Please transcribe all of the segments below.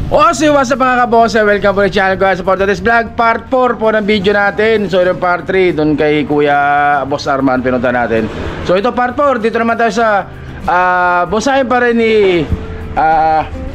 So what's up mga kabose, welcome po sa channel ko. Support this vlog, part 4 po ng video natin. So yung part 3, doon kay Kuya Boss Arman pinunta natin. So ito part 4, dito naman tayo sa bonsai pa rin ni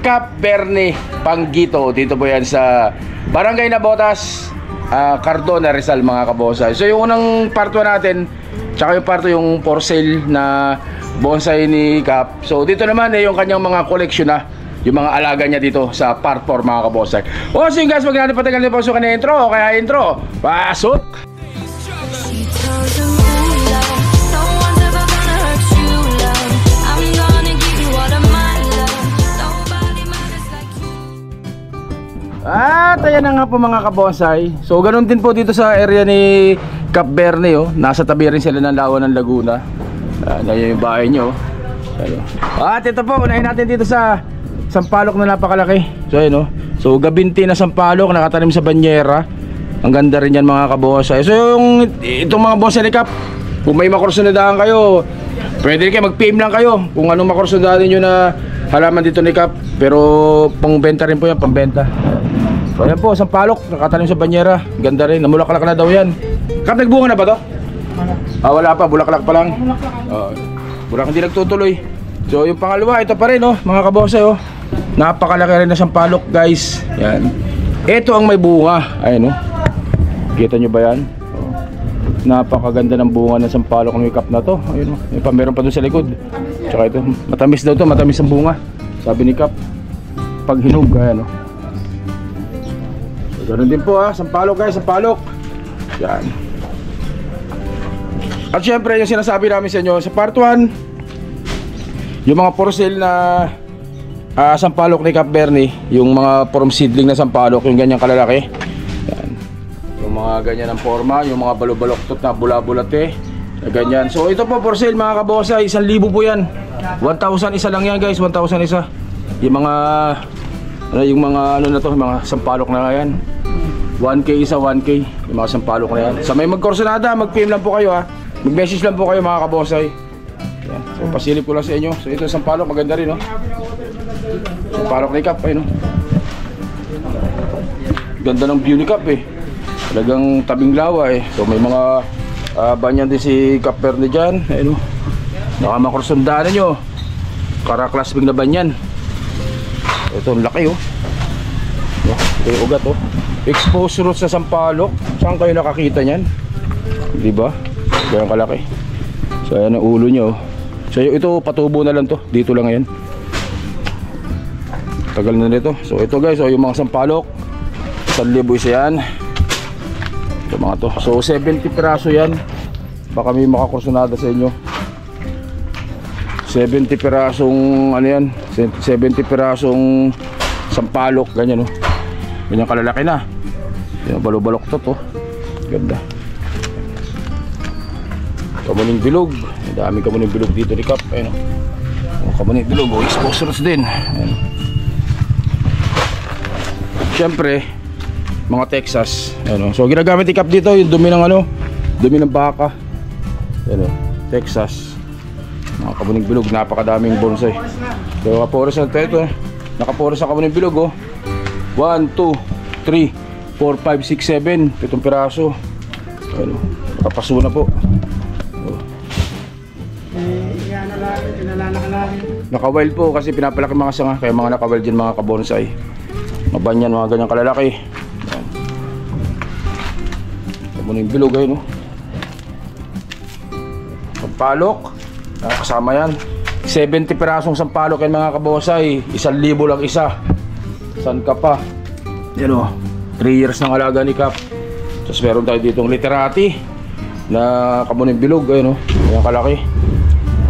Cap Bernie Panggito. Dito po yan sa Barangay Nabotas, Cardona, Rizal mga kabose. So yung unang part 1 natin, tsaka yung part 2 yung for sale na bonsai ni Cap. So dito naman yung kanyang mga collection na yung mga alaga niya dito sa part 4 mga kabosay. So yun guys, wag natin patagal na po sa kanya intro. Kaya intro, pasok! At ayan na nga po mga kabonsay. So ganun din po dito sa area ni Cap Bernie, nasa tabi rin sila ng Lawa ng Laguna. Ayan yung bahay nyo. At ito po, unahin natin dito sa sampalok na napakalaki. So ayun So gabinti na sampalok, nakatanim sa banyera. Ang ganda rin yan mga kabonsay. So itong mga bonsai ni Cap, kung may makursunadahan kayo, pwede kayo mag-PM lang kayo kung anong makursunadahan nyo na halaman dito ni Cap. Pero pangbenta rin po yan, pangbenta. So ayan po, sampalok, nakatanim sa banyera. Ganda rin, namulaklak na daw yan. Cap, nagbunga na ba to? Wala pa, bulaklak pa lang. Bulaklak, hindi nagtutuloy. So yung pangalawa, ito pa rin mga kabonsay napakalaki rin na sampalok guys. Yan. Ito ang may bunga. Ayun Kita nyo ba yan? Napakaganda ng bunga ng sampalok ng Cap na to. Ayun may meron pa dun sa likod. Tsaka ito, matamis daw to, matamis ang bunga. Sabi ni Cap, pag hinog, ayan So ganun din po sampalok guys, sampalok. Yan. At syempre yung sinasabi namin sa inyo sa part 1, yung mga for sale na sampalok ni Cap Bernie, yung mga from seedling na sampalok, yung ganyang kalalaki. Yan. Yung mga ganyan ng forma, yung mga balubaloktot na bula-bulate, na ganyan. So ito po for sale mga kabosay, 1,000 po yan. 1,000 isa lang yan guys, 1,000 isa. Yung mga na to, mga sampalok na yan. 1K isa, 1K yung mga sampalok na yan. Sa may magkursunada, mag-PM lang po kayo mag-message lang po kayo mga kabosay. Yan. So pasilip ko lang sa inyo. So ito sampalok, maganda rin sampalok ni Cap Ganda ng view ni Cap talagang tabing lawa So may mga banyan din si Cap Bernie dyan. Nakamakursundaan nyo, karaklasbing na banyan. Ito ang laki ito yung ugat exposed root sa sampalok. Saan kayo nakakita nyan? Diba? Ganyan kalaki. So ayan ang ulo nyo So ito patubo na lang to. Dito lang yan. Tagal na nito. So ito guys yung mga sampalok 1,000 isa yan. Ito mga to. So 70 piraso yan. Baka may makakursunada sa inyo. 70 pirasong ano yan, 70 pirasong sampalok. Ganyan Ganyan kalalaki na. Yung balok to ganda. Kamuning bilog. Dami kamuning bilog dito ni Cap. Ayun kamuning bilog exposures din. Ayun. Siyempre mga Texas. Ayun So ginagamit ni Cap dito yung dumi ng dumi ng baka. Ayun Texas. Mga kamuning bilog, napakadaming bonsai. So nakaporos na ito. Nakaporos na kamuning bilog 1, 2, 3, 4, 5, 6, 7 pitong piraso. Ayun nakapaso na po. Naka-wild po kasi pinapalaki mga sanga. Kaya mga naka-wild dyan mga kabonsai. Mabanyan mga ganyang kalalaki. Kamuning bilog sampalok kasama yan 70 pirasong sampalok yan mga kabonsai. 1,000 lang isa. San ka pa? Yan 3 years ng alaga ni Cap. Tapos meron tayo ditong literati na kamuning bilog. Yan kalaki.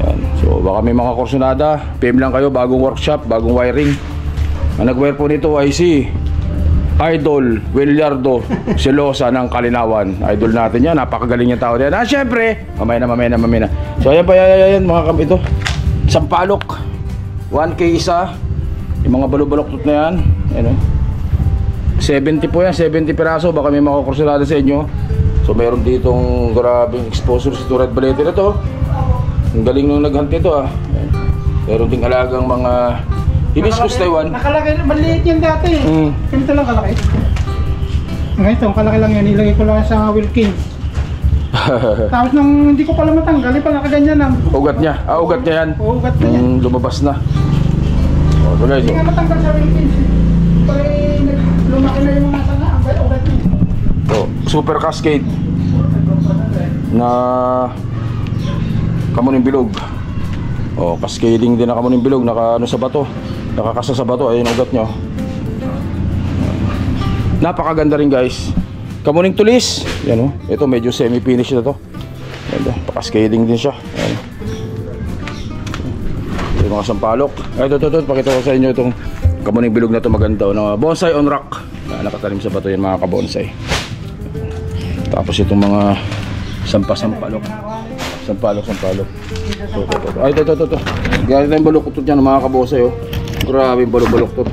Yan. So baka may mga kursunada, PM lang kayo. Bagong workshop, bagong wiring. Ang nag-wire po nito ay si Idol Willardo Silosa ng Kalinawan. Idol natin yan, napakagaling yung tao yan. Syempre, mamaya na. So ayan pa yan mga ito sampalok 1K isa. Yung mga balok-balok na yan 70 po yan, 70 piraso. Baka may makakursunada sa inyo. So meron ditong grabing exposure sa red balete na to. Ang galing nung naghunt ito Meron ding alagang mga Hibiscus Taiwan. Nakalagay, maliit yan dati. Ganito lang kalaki. Ngayon ito, kalaki lang yan. Ilagay ko lang sa Wilkins. Tapos nung hindi ko pala matanggal, pala kaganyan lang. Ugat niya. Ugat niya yan. Ugat na yan. Lumabas na. So guys, Hindi nga matanggal sa Wilkins. Pag lumaki na yung mga sanga, ang ugat niya. Super Cascade na Kamuning Bilog. Cascading din na Kamuning Bilog, naka ano sa bato. Nakakasa sa bato, ayun ang ugat nyo. Napakaganda rin guys. Kamuning Tulis. Yan ito medyo semi-finish na to. Ganda, pa-cascading din siya. Ayan. Yung mga sampalok. Ito, pakita ko sa inyo itong Kamuning Bilog na to, maganda. Bonsai on rock. Nakatanim sa bato yan mga kabonsai. Tapos itong mga sampalok. Sampalok. Ay, ito. Gaya tayong baluktot yan mga kabonsai. Grabe yung baluktot.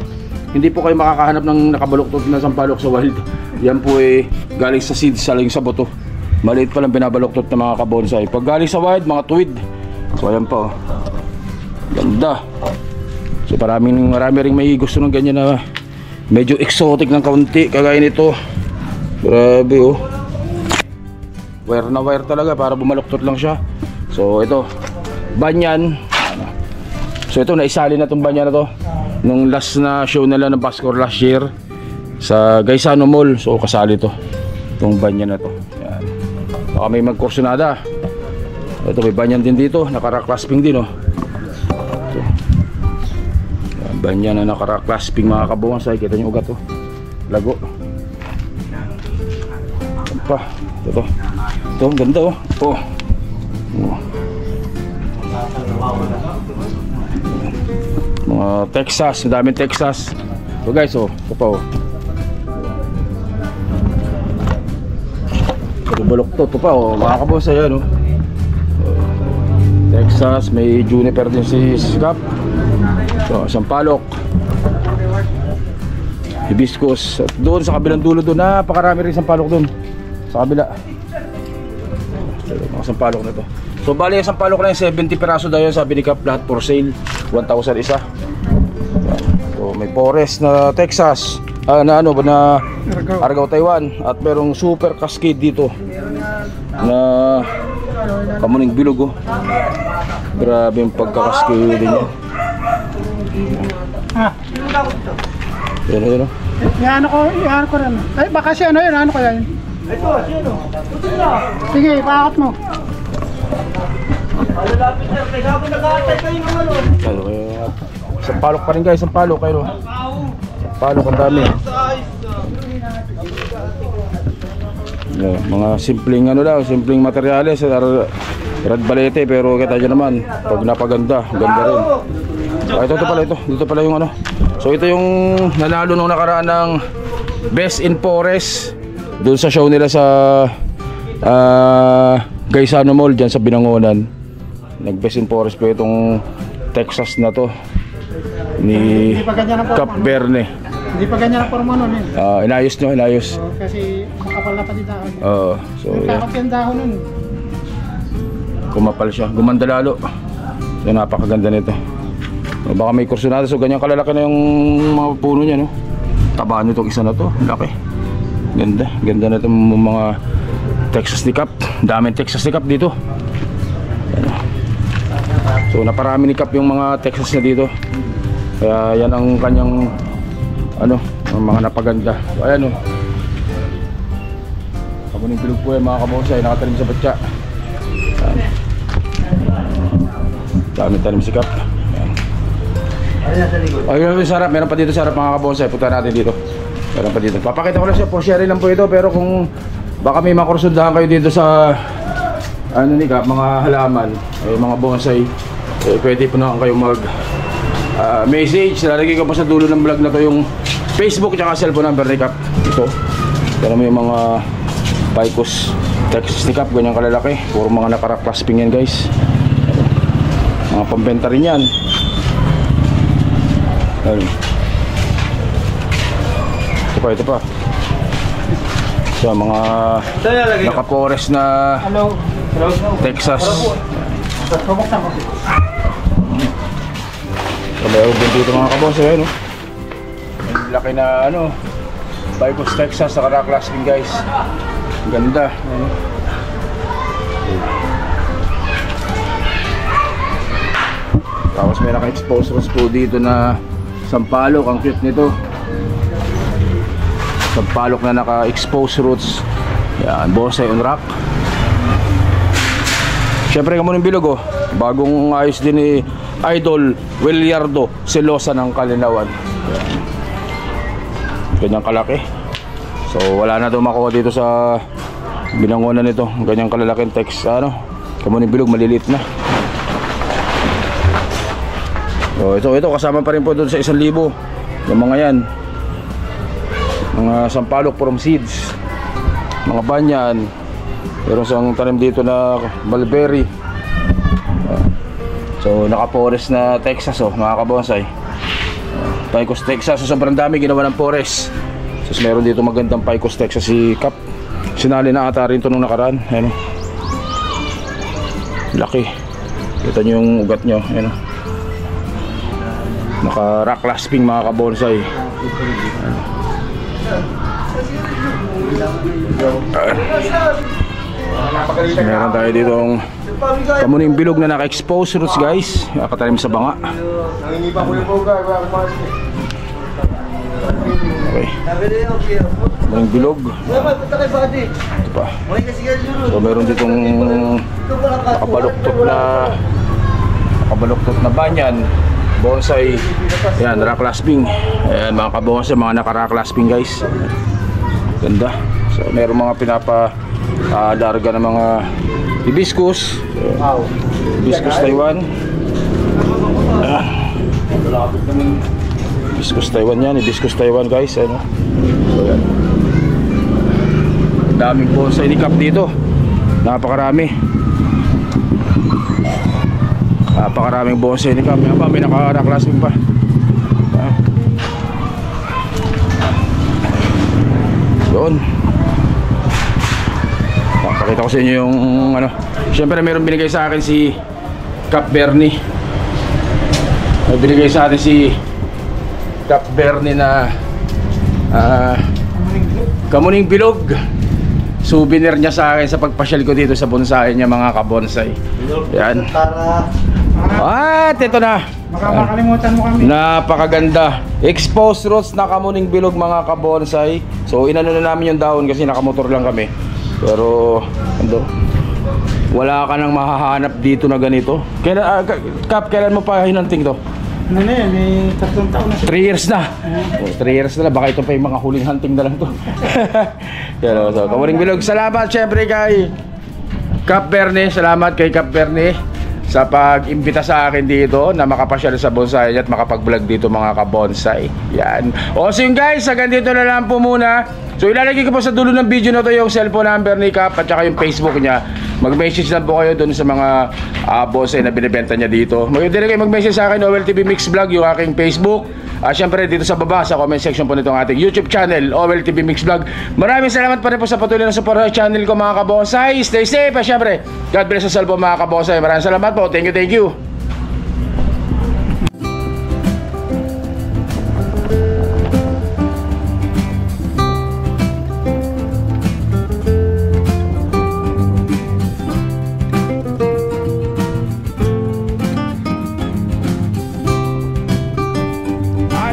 Hindi po kayo makakahanap ng nakabaluktot na sampalok sa wild. Yan po galing sa seeds, saling sa buto. Maliit pa lang binabaluktot ng mga kabonsai. Pag galing sa wild, mga tuwid. So ayan pa ganda. So marami ring may gusto ng ganyan na medyo exotic ng kaunti. Kagaya nito. Grabe wire na wire talaga para bumaluktot lang siya. So ito, banyan. So ito, naisali na itong banyan na to nung last na show nila ng Baskor last year sa Gaisano Mall. So kasali to, itong banyan na to. Yan. Baka may magkursunada. Ito, may banyan din dito, naka-clasping din ito. Yan, banyan na naka-clasping mga kabonsai. Kita nyo ugat lago. Yan pa. Ito, ang ganda mga Texas, daming Texas. So guys, ito pa ito baluktot, ito pa mga kabonsai yan Texas, may juniper din si Scap. So, sampalok, hibiscus. At doon sa kabilang dulo doon, napakarami rin sampalok doon sa kabila. Mga sampalok na to. So bali yung sampalok na yung 70 piraso daw yun, sabi ni Cap, lahat for sale 1,000 isa. So may forest na Texas, na Argao Taiwan, at merong Super Cascade dito na Kamuning Bilog Grabe yung pagka-cascade niya. Yan Iano ko rin. Ay baka si yun, ano kaya yun? Ito, sino? Sige, ipakot mo. Malalapit na, kaya ako nag-aatay kayo ng sampalok pa rin guys, sampalok kayo. Sampalok, ang dami. Mga simpleng simpleng materyales, red balete, pero kita nyo naman, pag napaganda, ganda rin. Dito pala yung So ito yung nanalo nung nakaraan ng Best in Forest doon sa show nila sa Gaisano Mall dyan sa Binangonan. Nag Best in Forest po itong Texas na to ni Cap Verne. Hindi pa ganyan ang forma nun inayos. Kasi makapal na pati dahon. So yeah. Yung dahon nun. Kumapal siya, gumanda lalo. So napakaganda nito. Baka may kursunada, so ganyan kalalaki na yung mga puno niya Taba nyo itong isa na to, laki. Ganda na itong mga Texas ni Cap. Daming Texas ni Cap dito. So naparami ni Cap yung mga Texas niya dito. Kaya yan ang kanyang ang mga napaganda. So ayan Kamuning Bilog po mga kabonsai, nakatanim sa batya. Daming tanim si Cap. Ayun yung sarap, meron pa dito sarap mga kabonsai. Punta natin dito. Meron pa dito. Papakita ko lang siya, for sharing lang po ito. Pero kung baka may makursundahan kayo dito sa ni Cap, mga halaman, mga bonsai, pwede po na kayo mag message. Lalagay ko pa sa dulo ng vlog na to yung Facebook at cellphone number ni Cap. Ito. Pero may mga Picus Texas ni Cap, ganyan kalalaki. Puro mga nakarak-clasping yan guys. Mga pambenta rin yan. Ito pa. So mga naka-forest na Texas. meron din dito mga kabonsay, ano? May laki na ano, Bicos Texas sa rock clasping guys. Ganda, ano? Tapos may naka-expose roots po dito na sampalok, ang cute nito. Sampalok na naka-expose roots. Yan, bonsai on rock. Siyempre Kamuning Bilog, oh, bagong ayos din ni Idol Williardo Selosa ng Kalinawan. Yan. Ganyang kalaki. So wala na daw makuha dito sa binangonan nito. Ganyang kalalaking text, ano, Kamuning Bilog, maliliit na. So ito kasama pa rin po doon sa 1,000 yung mga yan, mga sampalok from seeds, mga banyan. Meron siyang tanim dito na mulberry. So naka-forest na Texas, oh, mga kabonsay. Picos Texas, so sobrang dami ginawa ng forest. So meron dito magandang Picos Texas si Cap. Sinali na ata rin ito nung nakaraan. Ayan, oh. Laki. Kita nyo yung ugat nyo. Ayan, oh. Naka rock clasping mga kabonsay. Meron tayo dito ang Kamuning Bilog na naka-expose roots guys. Nakatanim sa banga. Okay. Kamuning Bilog. Ito pa. So meron ditong nakabaluktot na banyan, bonsai. Yan, rock clasping. Ayan mga kabonsay, mga naka-rock clasping guys. Ganda. So meron mga larga ng mga hibiscus. Hibiscus Taiwan. Hibiscus Taiwan yan. Hibiscus Taiwan guys, ano? So yan. Daming bonsai ni Cap dito. Napakarami. Napakaraming bonsai ni Cap. May naka-rock clasping pa. Doon. Pakita ko sa inyo yung ano. Siyempre meron binigay sa akin si Cap Bernie. May binigay sa atin si Cap Bernie na Kamuning Bilog. Souvenir niya sa akin sa pagpasyal ko dito sa bonsai niya mga kabonsai. Yan. At ito na. Baka makalimutan mo kami. Napakaganda. Exposed roots na Kamuning Bilog mga kabonsai. So inano na namin yung dahon kasi nakamotor lang kami. Pero ano, wala ka nang mahahanap dito na ganito. Cap, kailan mo pa hinanting to? Ano na yan, may 3 taon na siya. 3 years na. 3 years na, baka ito pa yung mga huling hunting na lang to. Yan, so Kamuning Bilog, salamat syempre kay Cap Bernie. Salamat kay Cap Bernie sa pag-imbita sa akin dito na makapasyal sa bonsai at makapag-vlog dito mga kabonsai. Yan. O so yun guys, hanggang dito na lang po muna. So ilalagay ko po sa dulo ng video na to yung cellphone number ni Cap at saka yung Facebook niya. Mag-message lang po kayo dun sa mga bonsai na binibenta niya dito. Mag-message sa akin, OL TV Mix Vlog, yung aking Facebook. Siyempre dito sa baba sa comment section po nitong ating YouTube channel, OL TV Mix Vlog. Maraming salamat pa rin po sa patuloy na support sa channel ko mga kabonsai. Stay safe at siyempre God bless us all po mga kabonsai. Maraming salamat po. Thank you.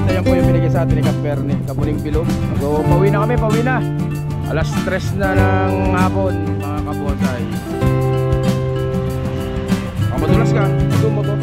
Ayan po yung binigay sa atin ni Cap Bernie, Kamuning Bilog. So pauwi na kami, pauwi na. Alas 3 na ng hapon mga kabonsai. Madulas ka, zoom mo to.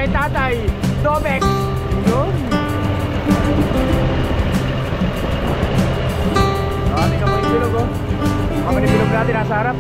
kay Tatay Domex. Yun. Tingnan mo yung bilog, oh. Kami ni bilog natin nasa harap.